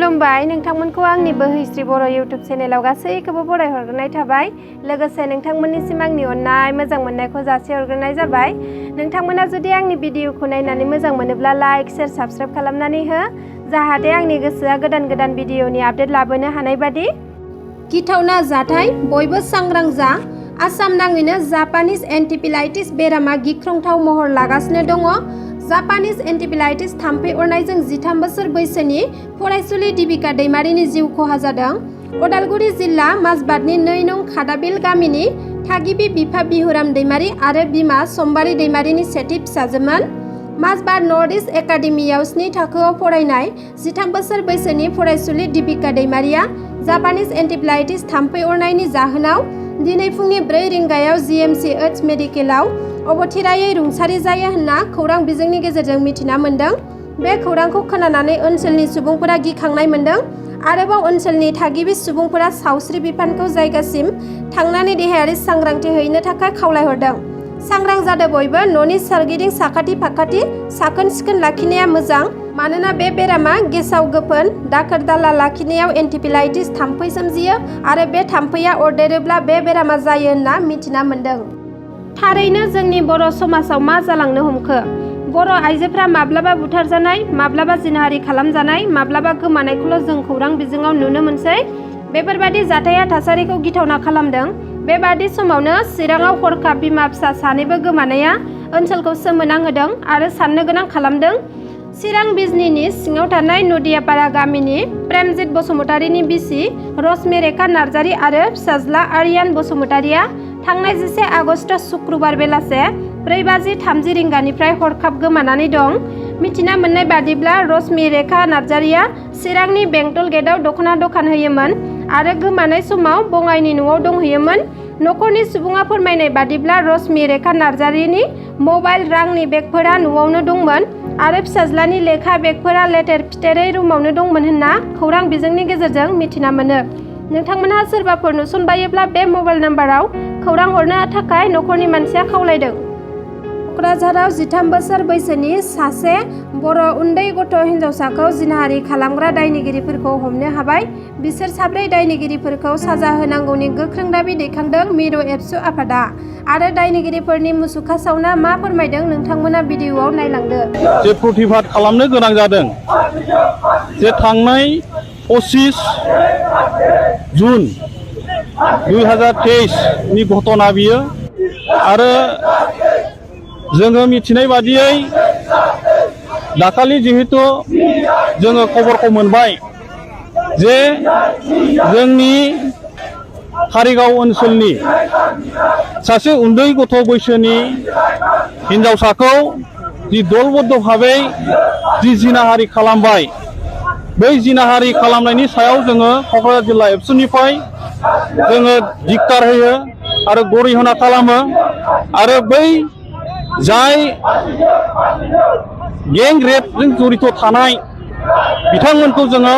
खुलुमबाय नोंथांमोनखौ आंनि बोहैस्रि बर' YouTube चेनेलाव गासैखौबो बरायहरग्रोनाय थाबाय। लोगोसे नोंथांमोननिसिम आंनि अननाय मोजां मोननायखौ जासिहरग्रोनाय जाबाय। नोंथांमोना जुदि आंनि भिडिअखौ नायनानै मोजां मोनोब्ला लाइक, शेयार, साबस्क्राइब खालामनानै हो, जाहाथे आंनि गोसोआ गोदान भिडिअनि आपडेट लाबोनो हानाय बादि। गिथावना जाथाय, बयबो सांग्रां जा। आसाम नाङैनो जापानिज एन्टिफिलाइटिस बेरामा गिख्रंथाव महर लागासिनो दङ। जापानिज एन्टिफिलाइटिस थाम्फै अरनायजों 13 बोसोर बैसोनि फरायसुलि दीपिका दैमारिनि जिउ खहा जादों। उदालगुरि जिल्ला माजबादनि 2 नं खादाबिल गामिनि थागिबि बिफा बिहुराम दैमारि आरो बिमा सम्बारी दैमारिनि सेथि फिसाजोमोन। माजबाद नर्थ इस्ट एकाडेमियाव 7 थाखोआव फरायनाय 13 बोसोर बैसोनि फरायसुलि दीपिका दैमारिया जापानिज एन्टिफिलाइटिस थाम्फै अरनायनि जाहोनाव दिनै फुंनि 4 रिंगायाव GMCH मेडिकेलाव अबथिरायै रुंसारि जायो होनना खौरां बिजोंनि गेजेरजों मिथिना मोन्दों। बे खौरांखौ खोनानानै ओनसोलनि सुबुंफोरा गिखांनाय मोन्दों। आरोबाव ओनसोलनि थागिबि सुबुंफोरा सावस्रि बिफानखौ जायगासिम थांनानै देहायारि सांग्रांथि हैनो थाखाय खावलायहरदों। सांग्रां जादो बयबो, न'नि सोरगिदिं साखाथि फाखाथि साखोन सिखोन लाखिनाया मोजां, मानोना बे बेरामा गेसाव गोफोन दाखोर दाला लाखिनायाव एन्टिफिलाइटिस थाम्फै सोमजियो आरो बे थाम्फैया अरदेरोब्ला बे बेरामा जायो होनना मिथिना मोन्दों। थारैनो जोंनि बर' समाजाव मा जालांनो हमखो? बर' आइजोफ्रा माब्लाबा बुथारजानाय, माब्लाबा जिनाहारि खालामजानाय, माब्लाबा गोमानायखौल' जों खौरां बिजोङाव नुनो मोनसै। बेफोरबादि जाथाया थासारिखौ गिथावना खालामदों। बेबादि समावनो चिराङाव हरखाब बिमा फिसा सानैबो गोमानाया ओनसोलखौ सोमोनांहोदों आरो साननो गोनां खालामदों। चिरां बिजनीनि सिङाव थानाय नदियापारा गामिनि प्रेमजित बसुमतारीनि बिसि रश्मिरेखा नार्जारी आरो फिसाज्ला आरियान बसुमतारीया थांनाय 10 आगस्ट शुक्रबार बेलासे 4:30 रिंगानिफ्राय हरखाब गोमानानै दं। मिथिना मोननाय बादिब्ला रश्मिरेखा नार्जारीया चिरांनि बेंटल गेटआव दख'ना दखान होयोमोन आरो गोमानाय समाव बङाइनि न'आव दंहैयोमोन। न'खरनि सुबुङा फोरमायनाय बादिब्ला रश्मिरेखा नार्जारीनि मबाइल, रांनि बेगफोरा न'आवनो दंमोन आरो फिसाज्लानि लेखा बेगफोरा लेथेर फिथेरै रुमावनो दंमोन होनना खौरां बिजोंनि गेजेरजों मिथिना मोनो। नोंथांमोनहा सोरबाफोर नुसनबायोब्ला बे मबाइल नाम्बाराव खौरां हरनो थाखाय न'खरनि मानसिया खावलायदों। क'क्राझाराव 13 बोसोर बैसोनि सासे बर' उन्दै गथ' हिन्जावसाखौ जिनाहारि खालामग्रा दायनिगिरिफोरखौ हमनो हाबाय। बिसोर 4 दायनिगिरिफोरखौ साजा होनांगौनि गोख्रों दाबि दैखांदों मिरु एबसु आफादा। आरो दायनिगिरिफोरनि मुसुखा सावना मा फोरमायदों नोंथांमोना भिडिअआव नायलांदो। जे प्रतिबाद खालामनो गोनां जादों जे थांनाय 25 जुन 2023 नि घटना बियो। आरो जोङो मिथिनाय बादियै दाखालि जिहेतु जोङो खबरखौ मोनबाय जे जोंनि कारिगाव ओनसोलनि सासे उन्दै गथ' बैसोनि हिन्जावसाखौ जि दलबद्ध भाबै जि जिनाहारि खालामबाय, बै जिनाहारि खालामनायनि सायाव जोङो क'क्राझार जिल्ला एबसुनिफ्राय जोङो धिक्कार होयो आरो गरिहना खालामो। आरो बै जाय गें रेपजों जड़ित थानाय बिथांमोनखौ जोङो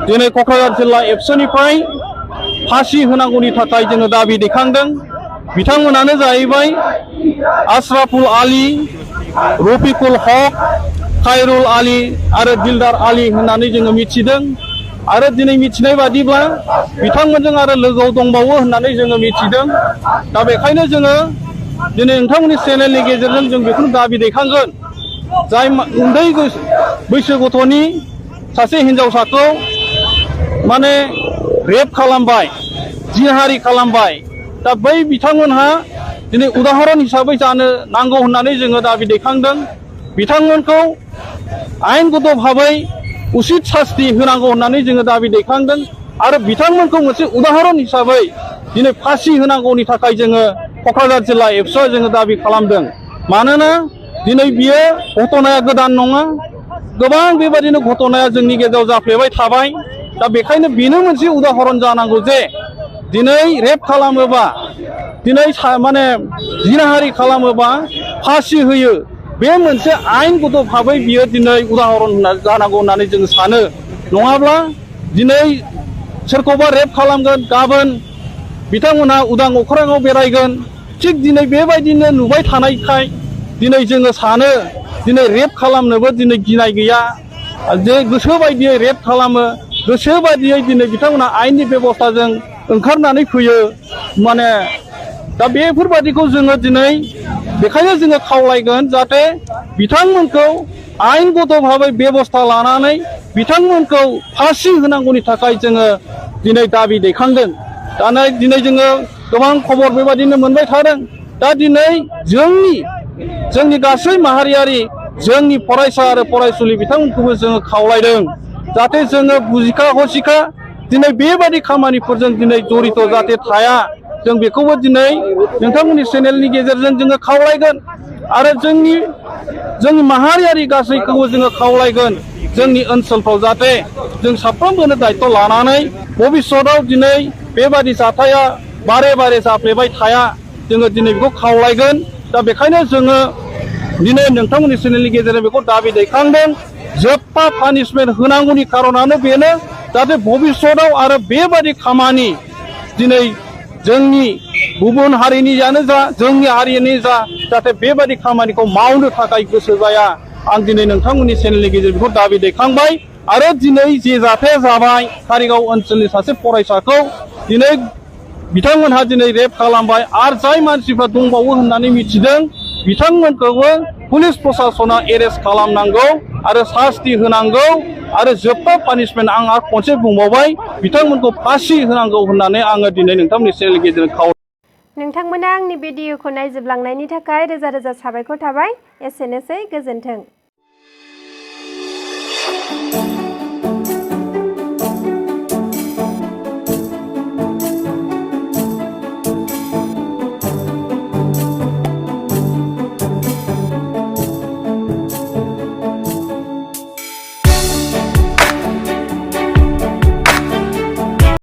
दिनै क'क्राझार जिल्ला एबसुनिफ्राय फासि होनांगौनि थाखाय जोङो दाबि दैखांदों। बिथांमोनानो जाहैबाय आशराफुल आली, रफिकुल हक, खायरुल आली आरो दिलदार आली होननानै जोङो मिथिदों। आरो दिनै मिथिनाय बादिब्ला बिथांमोनजों आरो लोगोआव दंबावो होननानै जोङो मिथिदों। दा बेखायनो जोङो दिनै नोंथांमोननि चेनेलनि गेजेरजों जों बेखौनो दाबि दैखांगोन, जाय उन्दै बैसो गथ'नि सासे हिन्जावसाखौ माने रेप खालामबाय, जिनाहारि खालामबाय, दा बै बिथांमोनहा दिनै उदाहरन हिसाबै जानो नांगौ होननानै जोङो दाबि दैखांदों। बिथांमोनखौ आयेनगत भाबै उचित सास्ति होनांगौ होननानै जोङो दाबि दैखांदों। आरो बिथांमोनखौ मोनसे उदाहरन हिसाबै दिनै फासि होनांगौनि थाखाय जोङो क'क्राझार जिल्ला एबसुआ जोङो दाबि खालामदों। मानोना दिनै बियो घटनाया गोदान नङा, गोबां बेबादिनो घटनाया जोंनि गेजेराव जाफ्लेबाय थाबाय। दा बेखायनो बेनो मोनसे उदाहरन जानांगौ जे दिनै रेप खालामोबा, दिनै माने जिनाहारि खालामोबा फासि होयो, बे मोनसे आयेनगत भाबै बियो दिनै उदाहरन जानांगौ होननानै जों सानो। नङाब्ला दिनै सोरखौबा रेप खालामगोन, गाबोन बिथांमोनहा उदां अख्राङाव बेरायगोन। थिग दिनै बेबायदिनो नुबाय थानायखाय दिनै जोङो सानो दिनै रेप खालामनोबो दिनै गिनाय गैया, जे गोसो बायदियै रेप खालामो गोसो बायदियै दिनै बिथांमोना आयेननि बेबस्थाजों ओंखारनानै फैयो माने दा बेफोरबादिखौ जोङो दिनै बेखायनो जोङो खावलायगोन जाहाथे बिथांमोनखौ आयेनगत भाबै बेबस्था लानानै बिथांमोनखौ फासि होनांगौनि थाखाय जोङो दिनै दाबि दैखांदों दा दिनै जोङो गोबां खबर बेबादिनो मोनबाय थादों दा दिनै जोंनि गासै माहारियारि जोंनि फरायसा आरो फरायसुलि बिथांमोनखौबो जोङो खावलायदों जाहाथे जोङो बुजिखा हसिखा दिनै बेबादि खामानिफोरजों दिनै जड़ित जाहाथे थाया जों बेखौबो दिनै नोंथांमोननि चेनेलनि गेजेरजों जोङो खावलायगोन आरो जोंनि माहारियारि गासैखौबो जोङो खावलायगोन जोंनि ओनसोलफ्राव जाहाथे जों साफ्रोमबोनो दायित्व लानानै भबिष्यतआव दिनै बेबादि जाथाया बारे बारे जाफ्लेबाय थाया जोङो दिनै बेखौ खावलायगोन दा बेखायनो जोङो दिनै नोंथांमोननि चेनेलनि गेजेरजों बेखौ दाबि दैखांदों जोबथा पानिशमेन्ट होनांगौनि खारनानो बेनो जाहाथे भबिष्यतआव आरो बेबादि खामानि दिनै जोंनि गुबुन हारिनियानो जा जोंनि हारिनि जा जाहाथे बेबादि खामानिखौ मावनो थाखाय गोसो जाया आं दिनै नोंथांमोननि चेनेलनि गेजेरजों बेखौ दाबि दैखांबाय आरो दिनै जे जाथाया जाबाय कारिगाव ओनसोलनि सासे फरायसाखौ दिनै बिथांमोनहा दिनै रेप खालामबाय आरो जाय मानसिफ्रा दंबावो होननानै मिथिदों बिथांमोनखौबो पुलिस प्रशासना एरेस्ट खालामनांगौ आरो शास्ति होनांगौ आरो जोबथा पानिशमेन्ट आं आरो खनसे बुंबावबाय बिथांमोनखौ फासि होनांगौ होननानै आङो दिनै नोंथांमोननि चेनेलनि गेजेरजों खावलायबाय। नोंथांमोना आंनि भिडिअखौ नायजोबलांनायनि थाखाय रोजा रोजा साबायखर थाबाय। एसेनोसै, गोजोन्थों।